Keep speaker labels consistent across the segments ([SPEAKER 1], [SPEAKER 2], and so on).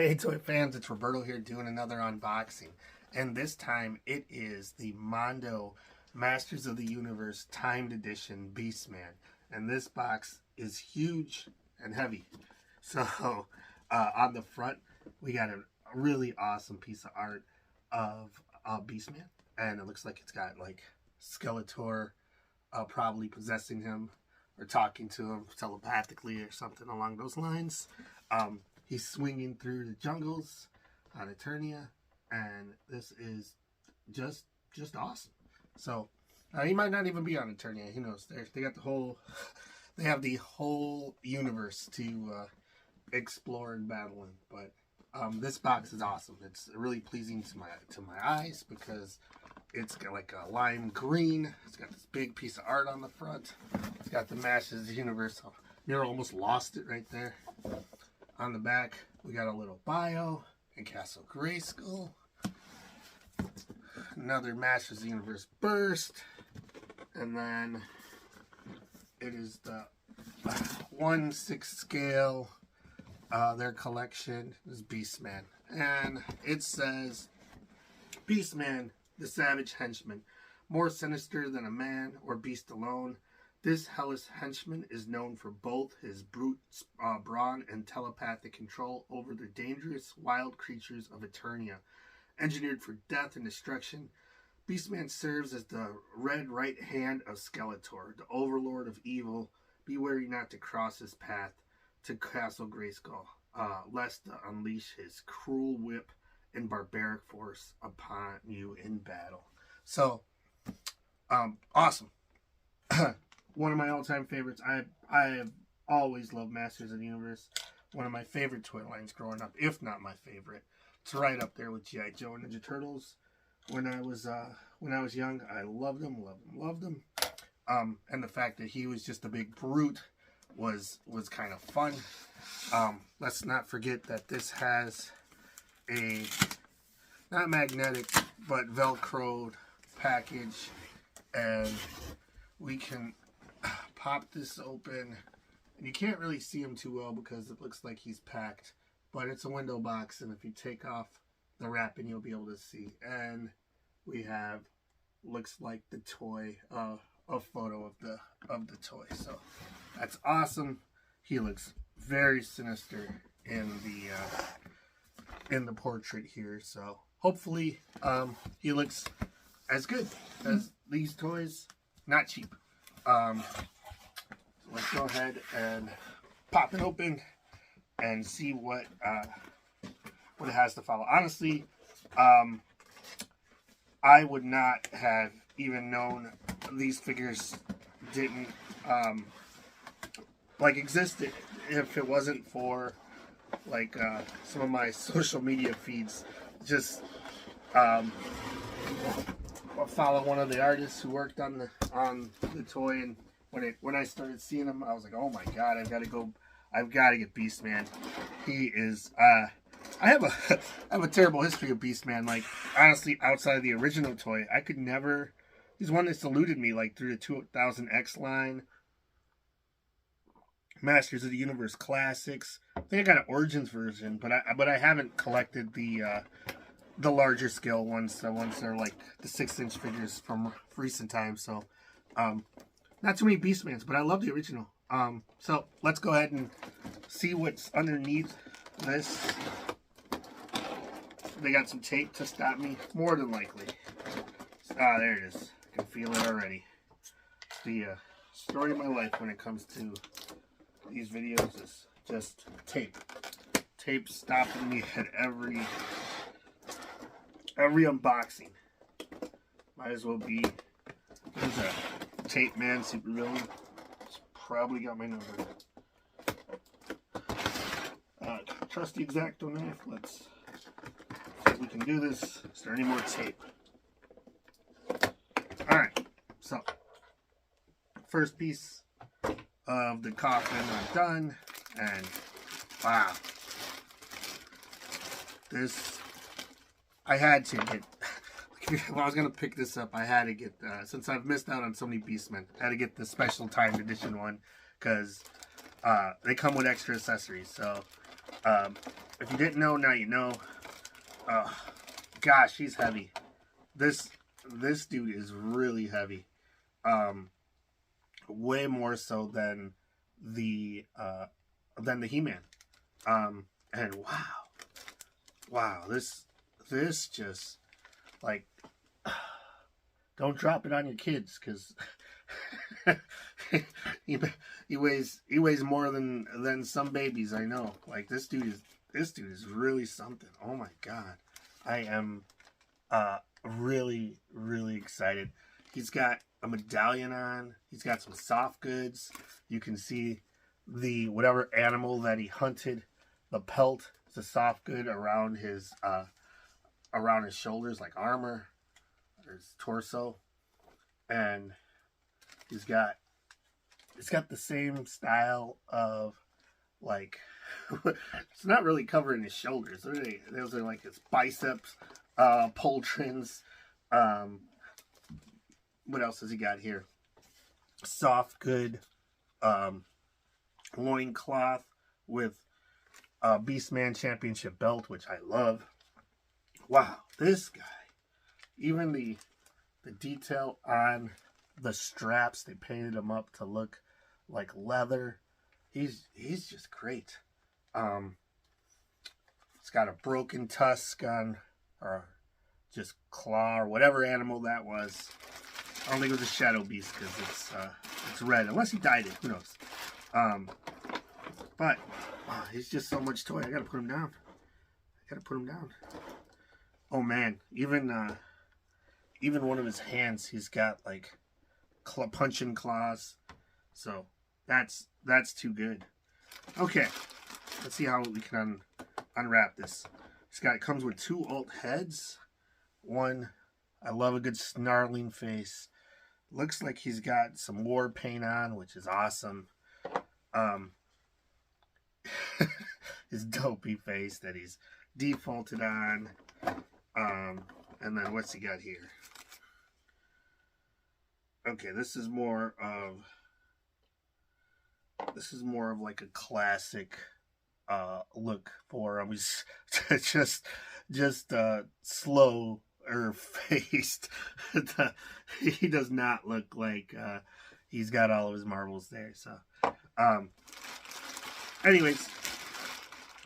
[SPEAKER 1] Hey toy fans, it's Roberto here doing another unboxing, and this time it is the Mondo Masters of the Universe Timed Edition Beastman, and this box is huge and heavy. So on the front we got a really awesome piece of art of Beastman, and it looks like it's got like Skeletor probably possessing him or talking to him telepathically or something along those lines. He's swinging through the jungles on Eternia, and this is just awesome. So he might not even be on Eternia. Who knows? They got the whole, they have the whole universe to explore and battle in. But this box is awesome. It's really pleasing to my eyes because it's got like a lime green. It's got this big piece of art on the front. It's got the Masters of the Universe. You almost lost it right there. On the back, we got a little bio and Castle Grayskull. Another Masters of the Universe burst. And then it is the 1/6 scale, their collection is Beastman. And it says, Beastman, the savage henchman, more sinister than a man or beast alone. This hellish henchman is known for both his brute brawn and telepathic control over the dangerous wild creatures of Eternia. Engineered for death and destruction, Beastman serves as the red right hand of Skeletor, the overlord of evil. Be wary not to cross his path to Castle Grayskull, lest to unleash his cruel whip and barbaric force upon you in battle. So, awesome. One of my all-time favorites. I have always loved Masters of the Universe. One of my favorite toy lines growing up, if not my favorite. It's right up there with G.I. Joe and Ninja Turtles. When I was young, I loved them. And the fact that he was just a big brute was kind of fun. Let's not forget that this has a not magnetic but Velcroed package, and we can pop this open, and you can't really see him too well because it looks like he's packed, but it's a window box, and if you take off the wrapping you'll be able to see. And we have, looks like the toy, a photo of the toy. So that's awesome. He looks very sinister in the portrait here, so hopefully he looks as good as these toys. Not cheap. Let's go ahead and pop it open and see what it has to follow. Honestly, I would not have even known these figures didn't existed if it wasn't for like some of my social media feeds. Just follow one of the artists who worked on the toy, and when I started seeing him, I was like, oh my god, I've got to get Beastman. He is I have a terrible history of Beastman. Like, honestly, outside of the original toy, I could never. He's one that's eluded me, like through the 2000X line, Masters of the Universe Classics. I think I got an Origins version, but I haven't collected the larger scale ones, the ones that are like the 6-inch figures from recent times. So, not too many Beastmans, but I love the original. So let's go ahead and see what's underneath this. They got some tape to stop me, more than likely. There it is. I can feel it already. The story of my life when it comes to these videos is just tape. Tape stopping me at every unboxing. Might as well be. There's a Tape Man supervillain. It's probably got my number. Trusty X-Acto knife. Let's see if we can do this. Is there any more tape? Alright, so first piece of the coffin I'm done, and wow. This, I had to get, if I was going to pick this up, I had to get, since I've missed out on so many Beastmen, I had to get the special timed edition one, because they come with extra accessories. So if you didn't know, now you know. Gosh, he's heavy. This dude is really heavy. Way more so than the He-Man. And wow, this just, like, don't drop it on your kids, because he weighs more than some babies I know. Like, this dude is really something. Oh my god, I am really excited. He's got a medallion on. He's got some soft goods. You can see the whatever animal that he hunted. The pelt is a soft good around his shoulders, like armor, or his torso, and it's got the same style of, like, it's not really covering his shoulders. Those are like his biceps, Poltrons. What else has he got here? Soft good loincloth with Beastman championship belt, which I love. Wow, this guy. Even the detail on the straps, they painted him up to look like leather. He's just great. It's got a broken tusk on, or just claw, or whatever animal that was. I don't think it was a shadow beast, because it's red, unless he dyed it. Who knows? But he's just so much toy. I gotta put him down. Oh man, even one of his hands, he's got like punching claws. So that's too good. Okay, let's see how we can unwrap this. It comes with 2 alt heads. One, I love a good snarling face. Looks like he's got some war paint on, which is awesome. His dopey face that he's defaulted on. And then what's he got here? Okay, this is more of like a classic look for him. He's just slow or faced. He does not look like he's got all of his marbles there. So anyways,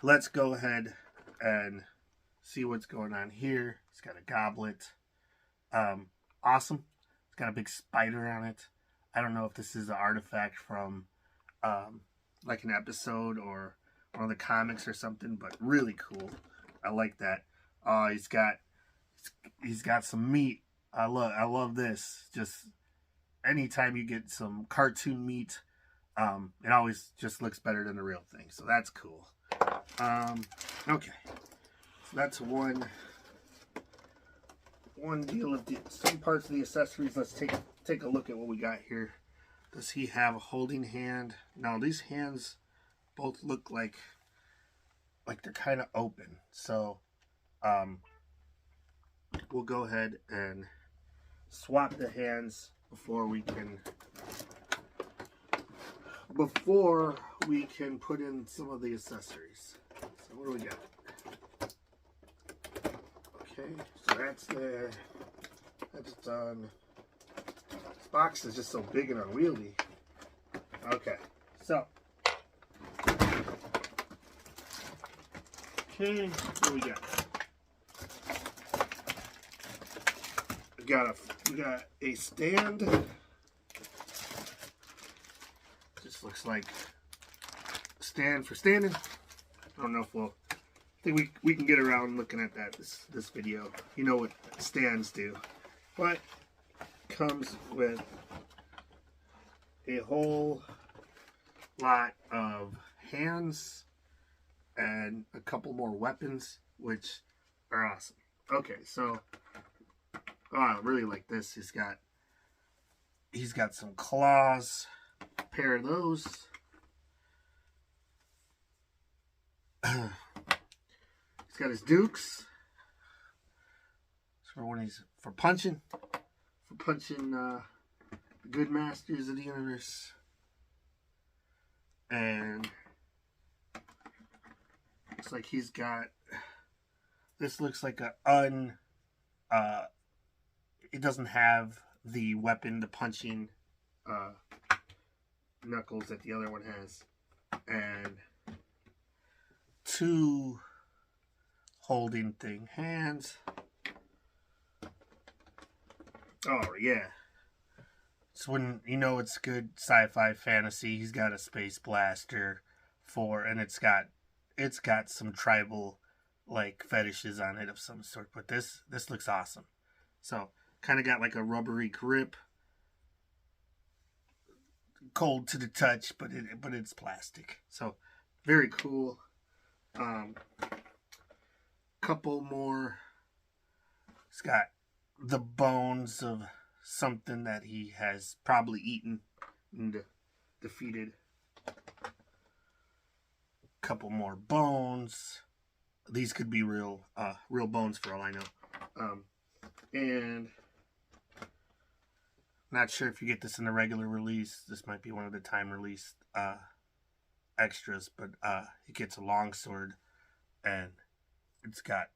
[SPEAKER 1] let's go ahead and see what's going on here. It's got a goblet. Awesome. It's got a big spider on it. I don't know if this is an artifact from like an episode or one of the comics or something, but really cool. I like that. He's got some meat. I love this. Just anytime you get some cartoon meat, it always just looks better than the real thing. So that's cool. Okay. So that's one deal of some parts of the accessories. Let's take a look at what we got here. Does he have a holding hand? No, these hands both look like they're kind of open. So we'll go ahead and swap the hands before we can put in some of the accessories. So what do we got? Okay, so that's done. This box is just so big and unwieldy. Okay, so okay, what do we got? We got a stand. Just looks like a stand for standing. I don't know if I think we can get around looking at that this video. You know what stands do. But comes with a whole lot of hands and a couple more weapons, which are awesome. Okay, so I really like this. He's got some claws. A pair of those. He's got his dukes. It's for when he's punching the good masters of the universe. And Looks like he's got, this looks like a it doesn't have the weapon, the punching knuckles that the other one has. And 2 holding thing hands. Oh yeah. So when you know it's good sci-fi fantasy, he's got a space blaster and it's got some tribal like fetishes on it of some sort. But this looks awesome. So kind of got like a rubbery grip, cold to the touch, but it's plastic. So very cool. Couple more. It's got the bones of something that he has probably eaten and defeated. Couple more bones. These could be real bones for all I know. And not sure if you get this in the regular release. This might be one of the time release extras, but it gets a longsword and it's got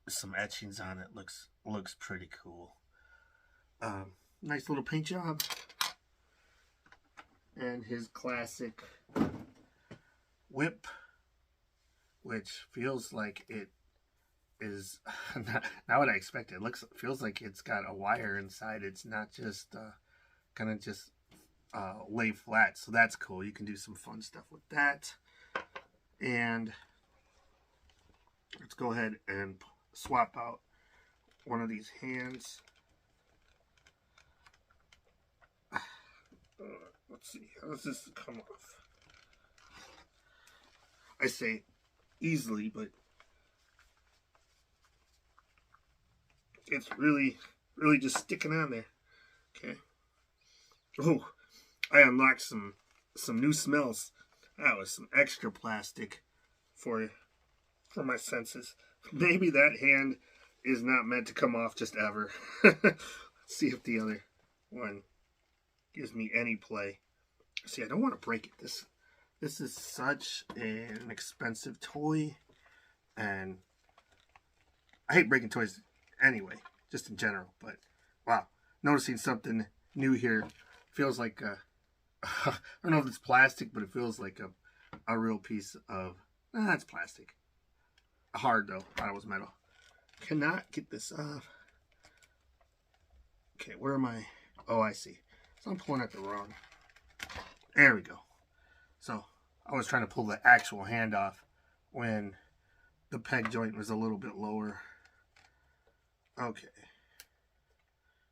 [SPEAKER 1] some etchings on it. Looks pretty cool. Nice little paint job. And his classic whip, which feels like it is not what I expected. Feels like it's got a wire inside. It's not just gonna just lay flat. So that's cool. You can do some fun stuff with that. And let's go ahead and swap out one of these hands. Let's see, how does this come off? I say easily, but it's really just sticking on there. Okay. Oh, I unlocked some new smells. That was some extra plastic for my senses. Maybe that hand is not meant to come off just ever. Let's see if the other one gives me any play. See, I don't want to break it. This is such an expensive toy, and I hate breaking toys anyway, just in general. But wow, noticing something new here. Feels like I don't know if it's plastic, but it feels like a real piece of, it's plastic. Hard though, thought it was metal. Cannot get this off. Okay, where am I? Oh, I see. So I'm pulling at the wrong. There we go. So I was trying to pull the actual hand off when the peg joint was a little bit lower. Okay.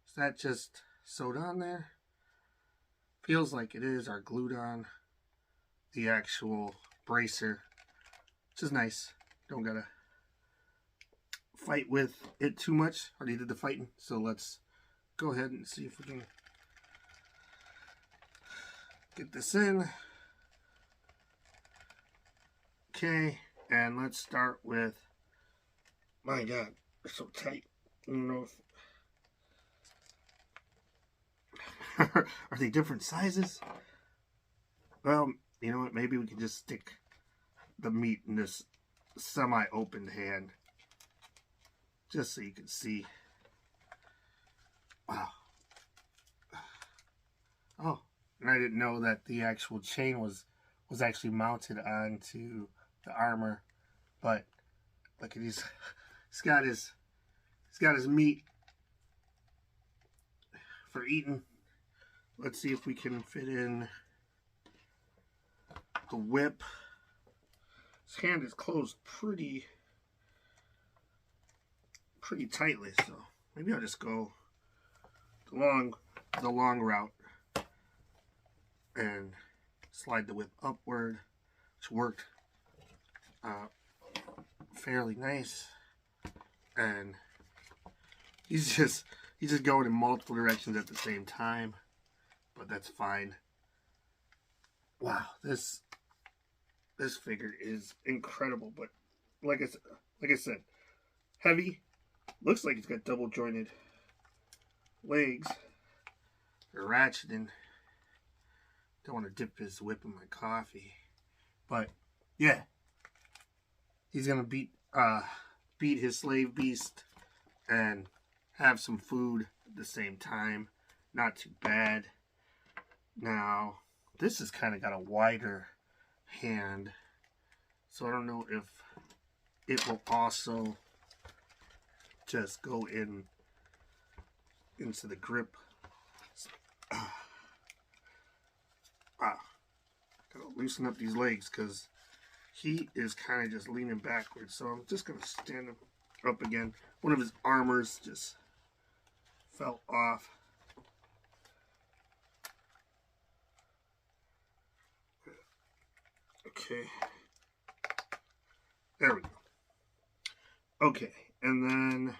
[SPEAKER 1] Is that just sewed on there? Feels like it is, or glued on the actual bracer, which is nice. Don't gotta fight with it too much. Already did the fighting, so let's go ahead and see if we can get this in. Okay, and let's start with, my God, they're so tight. I don't know if are they different sizes? Well, you know what? Maybe we can just stick the meat in this semi-opened hand, just so you can see. Wow. Oh, and I didn't know that the actual chain was actually mounted onto the armor. But look at these. He's got his meat for eating. Let's see if we can fit in the whip. His hand is closed pretty tightly, so maybe I'll just go the long route and slide the whip upward, which worked fairly nice. And he's just going in multiple directions at the same time. But that's fine. Wow, this figure is incredible. But like I said, heavy. Looks like it's got double jointed legs. They're ratcheting. Don't want to dip his whip in my coffee. But yeah, he's gonna beat his slave beast and have some food at the same time. Not too bad. Now, this has kind of got a wider hand, so I don't know if it will also just go into the grip. Gotta loosen up these legs because he is kind of just leaning backwards, so I'm just gonna stand him up again. One of his armors just fell off. Okay, there we go. Okay, and then,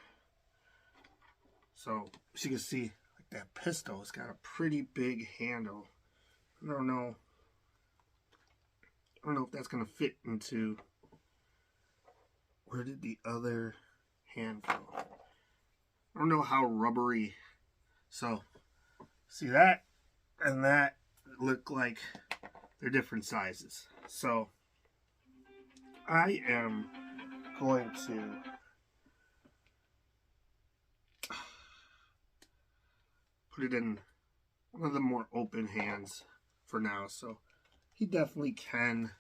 [SPEAKER 1] so as you can see, like that pistol has got a pretty big handle. I don't know if that's gonna fit into, where did the other hand go? I don't know how rubbery. So see that and that look like they're different sizes. So I am going to put it in one of the more open hands for now. So he definitely can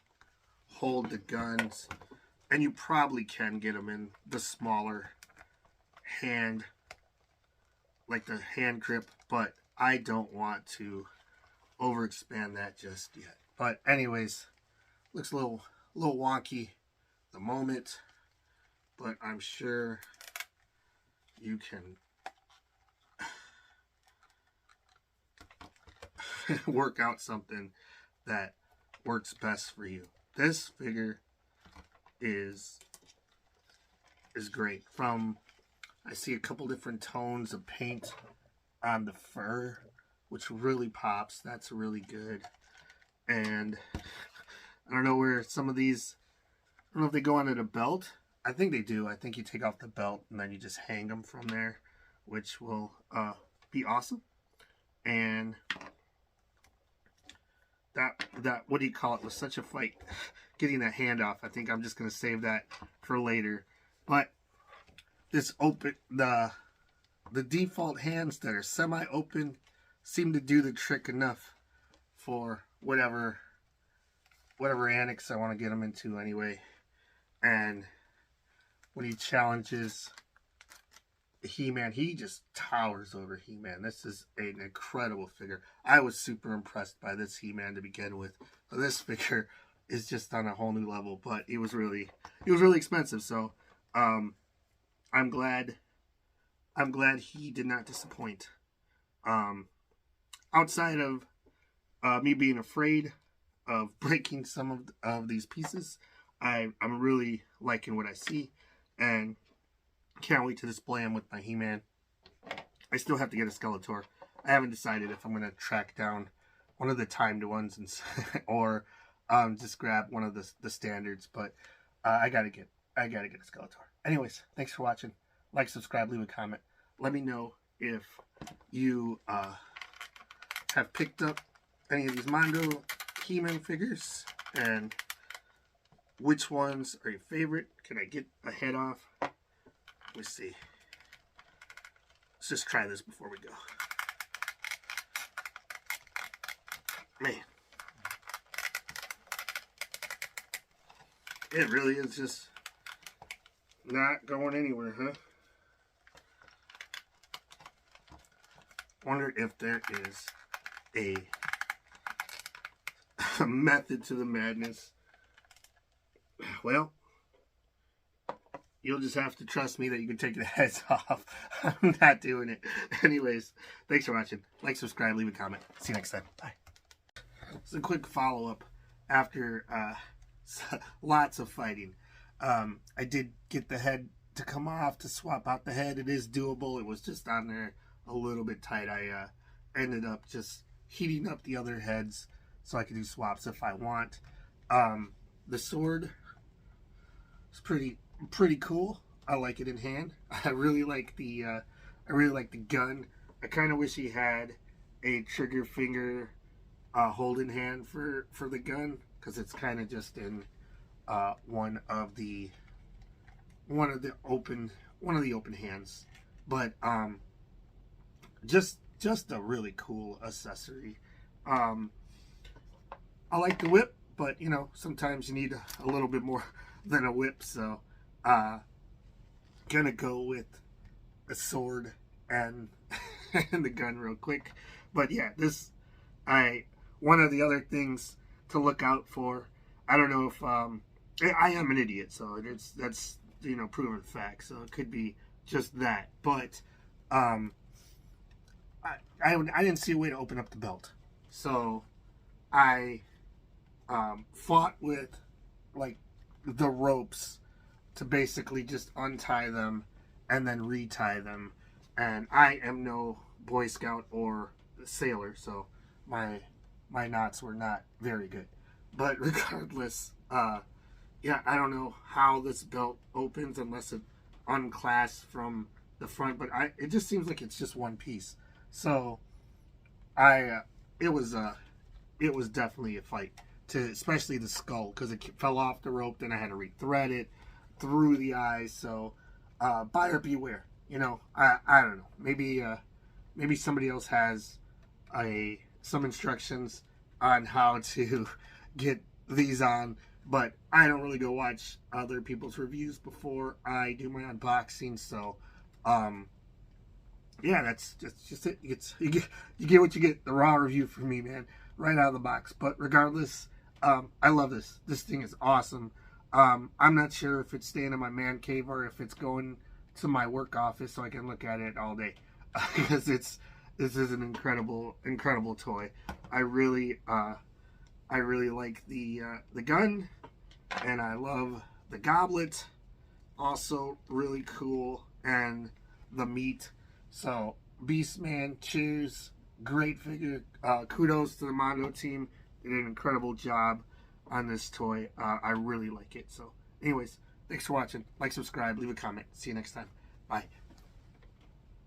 [SPEAKER 1] hold the guns, and you probably can get him in the smaller hand, like the hand grip, but I don't want to overexpand that just yet. But anyways, looks a little wonky at the moment, but I'm sure you can work out something that works best for you. This figure is great. I see a couple different tones of paint on the fur, which really pops. That's really good. And I don't know where some of these, I don't know if they go onto the belt. I think they do. I think you take off the belt and then you just hang them from there, which will be awesome. And that what do you call it, was such a fight getting that hand off. I think I'm just going to save that for later. But this open, the default hands that are semi-open seem to do the trick enough for whatever annex I want to get them into anyway. And when he challenges He-Man, he just towers over He-Man. This is an incredible figure. I was super impressed by this He-Man to begin with. This figure is just on a whole new level, but he was really expensive. So I'm glad he did not disappoint. Outside of me being afraid of breaking some of these pieces, I'm really liking what I see, and can't wait to display him with my He-Man. I still have to get a Skeletor. I haven't decided if I'm going to track down one of the timed ones or just grab one of the standards, but I gotta get a Skeletor. Anyways, thanks for watching. Like, subscribe, leave a comment. Let me know if you have picked up any of these Mondo He-Man figures and which ones are your favorite. Can I get a head off? Let's see. Let's just try this before we go. Man. It really is just not going anywhere, huh? Wonder if there is a method to the madness. Well, you'll just have to trust me that you can take the heads off. I'm not doing it. Anyways, thanks for watching. Like, subscribe, leave a comment. See you next time. Bye. It's a quick follow-up after lots of fighting. I did get the head to come off, to swap out the head. It is doable. It was just on there a little bit tight. I ended up just heating up the other heads so I could do swaps if I want. The sword is pretty cool. I like it in hand. I really like the gun. I kind of wish he had a trigger finger hold in hand for the gun, because it's kind of just in one of the one of the open hands, but just a really cool accessory. I like the whip, but you know, sometimes you need a little bit more than a whip, so gonna go with a sword and and the gun real quick. But yeah, one of the other things to look out for, I don't know if I am an idiot, so that's you know, proven fact, so it could be just that, but I didn't see a way to open up the belt, so I fought with like the ropes to basically just untie them and then retie them, and I am no Boy Scout or sailor, so my knots were not very good. But regardless, yeah, I don't know how this belt opens unless it unclasps from the front, but it just seems like it's just one piece. So it was definitely a fight, especially the skull, because it fell off the rope. Then I had to rethread it through the eyes. So buyer beware. You know, I don't know. Maybe somebody else has some instructions on how to get these on, but I don't really go watch other people's reviews before I do my unboxing. So yeah, that's just it. You get what you get. The raw review from me, man, right out of the box. But regardless, I love this. This thing is awesome. I'm not sure if it's staying in my man cave or if it's going to my work office so I can look at it all day, because this is an incredible toy. I really like the gun, and I love the goblet. Also really cool, and the meat. So Beastman, cheers, great figure. Kudos to the Mondo team. They did an incredible job on this toy. I really like it. So anyways, thanks for watching. Like, subscribe, leave a comment. See you next time. Bye.